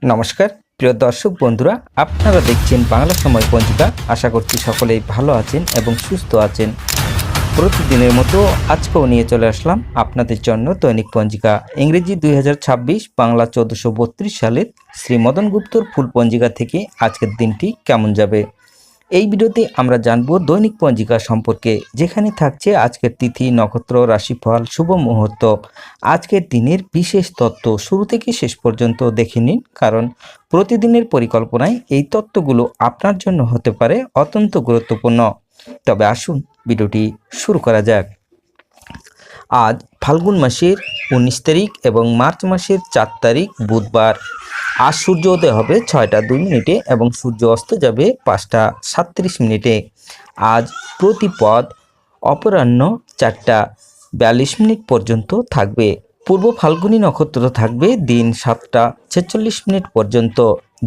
নমস্কার প্রিয় দর্শক বন্ধুরা, আপনারা দেখছেন বাংলা সময় পঞ্জিকা। আশা করছি সকলেই ভালো আছেন এবং সুস্থ আছেন। প্রতিদিনের মতো আজকেও নিয়ে চলে আসলাম আপনাদের জন্য দৈনিক পঞ্জিকা, ইংরেজি 2026, বাংলা 1432 সালের শ্রী মদন গুপ্তর ফুল পঞ্জিকা থেকে আজকের দিনটি কেমন যাবে। এই ভিডিওতে আমরা জানব দৈনিক পঞ্জিকা সম্পর্কে, যেখানে থাকছে আজকের তিথি, নক্ষত্র, রাশিফল, শুভ মুহূর্ত, আজকের দিনের বিশেষ তত্ত্ব। শুরু থেকে শেষ পর্যন্ত দেখে নিন, কারণ প্রতিদিনের পরিকল্পনায় এই তত্ত্বগুলো আপনার জন্য হতে পারে অত্যন্ত গুরুত্বপূর্ণ। তবে আসুন ভিডিওটি শুরু করা যাক। আজ ফাল্গুন মাসের 19 তারিখ এবং মার্চ মাসের 4 তারিখ বুধবার। আজ সূর্য উদয় হবে 6টা 2 মিনিটে এবং সূর্য অস্ত যাবে 5টা 37 মিনিটে। আজ প্রতিপদ অপরাহ্ন 4টা 42 মিনিট পর্যন্ত থাকবে। পূর্ব ফাল্গুনী নক্ষত্র থাকবে দিন 7টা 46 মিনিট পর্যন্ত।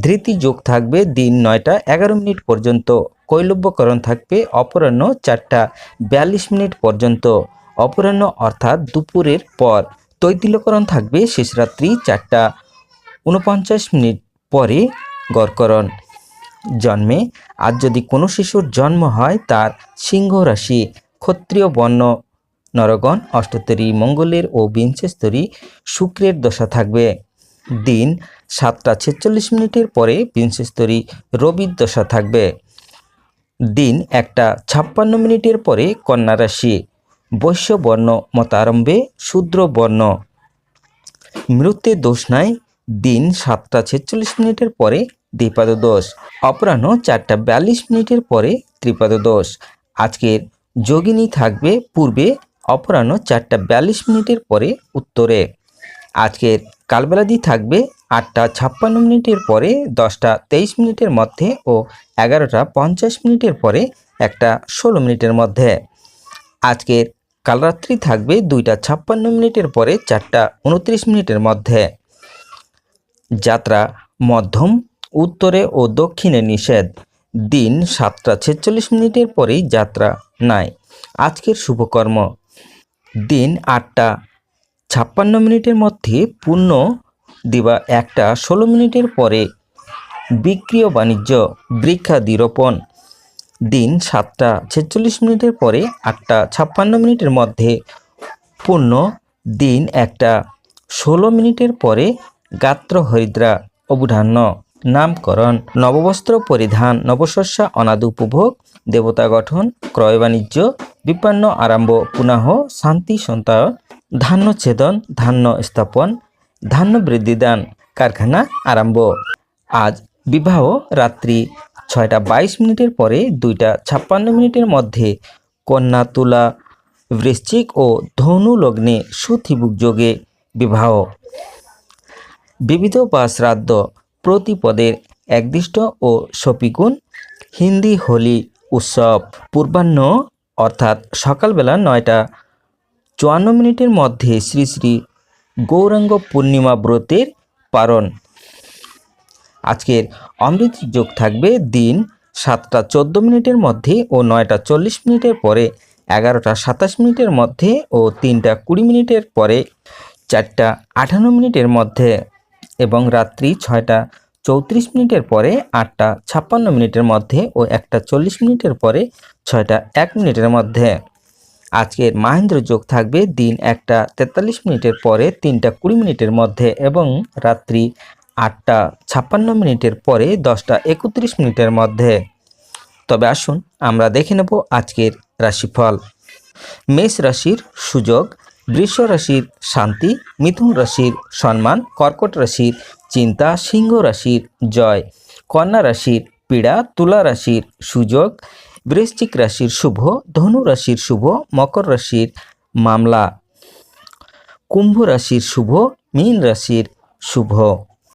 ধৃতি যোগ থাকবে দিন 9টা 11 মিনিট পর্যন্ত। কৈলব্যকরণ থাকবে অপরাহ্ন 4টা 42 মিনিট পর্যন্ত। অপরাহ্ন অর্থাৎ দুপুরের পর। তৈতিলকরণ থাকবে শেষ রাত্রি 4টা 49 মিনিট পরে। গড়করণ। জন্মে আজ যদি কোনো শিশুর জন্ম হয়, তার সিংহ রাশি, ক্ষত্রিয় বর্ণ নরগণ, অষ্টতরী মঙ্গলের ও বিংশস্তরী শুক্রের দশা থাকবে। দিন 7টা 46 মিনিটের পরে বিংশস্তরী রবির দশা থাকবে। দিন 1টা 56 মিনিটের পরে কন্যা রাশি, বৈশ্য বর্ণ মতারম্ভে শূদ্র বর্ণ। মৃত্যুর দোষ নাই। দিন 7টা 46 মিনিটের পরে দ্বিপাদ দোষ। অপরাহ্ন 4টা 42 মিনিটের পরে ত্রিপাদ দোষ। আজকের যোগিনী থাকবে পূর্বে, অপরাহ্ন 4টা 42 মিনিটের পরে উত্তরে। আজকের কালবেলাদি থাকবে 8টা 56 মিনিটের পরে 10টা 23 মিনিটের মধ্যে ও 11টা 50 মিনিটের পরে 1টা 16 মিনিটের মধ্যে। আজকের কালরাত্রি থাকবে 2টা 56 মিনিটের পরে 4টা 29 মিনিটের মধ্যে। যাত্রা মধ্যম, উত্তরে ও দক্ষিণে নিষেধ। দিন 7টা 46 মিনিটের পরেই যাত্রা নাই। আজকের শুভকর্ম: দিন 8টা 56 মিনিটের মধ্যে পূর্ণ দিবা 1টা 16 মিনিটের পরে বিক্রিয় বাণিজ্য, বৃক্ষাদি রোপণ। দিন 7টা 46 মিনিটের পরে 8টা 56 মিনিটের মধ্যে পূর্ণ। দিন 1টা 16 মিনিটের পরে গাত্র হরিদ্রা অবধান্য। নামকরণ, নববস্ত্র পরিধান, নবশস্য অনাদি উপভোগ, দেবতা গঠন, ক্রয় বাণিজ্য, বিপন্ন আরম্ভ, পুনঃ শান্তি সন্তায়ন, ধান্য ছেদন, ধান্য স্থাপন, ধান্য বৃদ্ধিদান, কারখানা আরম্ভ। আজ বিবাহ রাত্রি 6টা 22 মিনিটের পরে 2টা 56 মিনিটের মধ্যে কন্যা, তুলা, বৃশ্চিক ও ধনু লগ্নে সুথিবুক যোগে বিবাহ। বিবিধ বা শ্রাদ্ধ প্রতিপদের একদিষ্ট ও শপিগুণ। হিন্দি হোলি উৎসব। পূর্বাহ্ন অর্থাৎ সকালবেলা 9টা 54 মিনিটের মধ্যে শ্রী শ্রী গৌরাঙ্গ পূর্ণিমা ব্রতের পারণ। আজকের অমৃত যোগ থাকবে দিন 7টা 14 মিনিটের মধ্যে ও 9টা 40 মিনিটের পরে, 11টা 27 মিনিটের মধ্যে ও 3টা 20 মিনিটের পরে, 4টা 58 মিনিটের মধ্যে এবং রাত্রি 6টা 34 মিনিটের পরে, 8টা 56 মিনিটের মধ্যে ও 1টা 40 মিনিটের পরে, 6টা 1 মিনিটের মধ্যে। আজকের মাহেন্দ্র যোগ থাকবে দিন 1টা 43 মিনিটের পরে, 3টা 20 মিনিটের মধ্যে এবং রাত্রি 8টা 56 মিনিটের পরে 10টা 31 মিনিটের মধ্যে। তবে আসুন আমরা দেখে নেব আজকের রাশিফল। মেষ রাশির সুযোগ, বৃষ রাশির শান্তি, মিথুন রাশির সম্মান, কর্কট রাশির চিন্তা, সিংহ রাশির জয়, কন্যা রাশির পীড়া, তুলা রাশির সুযোগ, বৃশ্চিক রাশির শুভ, ধনু রাশির শুভ, মকর রাশির মামলা, কুম্ভ রাশির শুভ, মীন রাশির শুভ।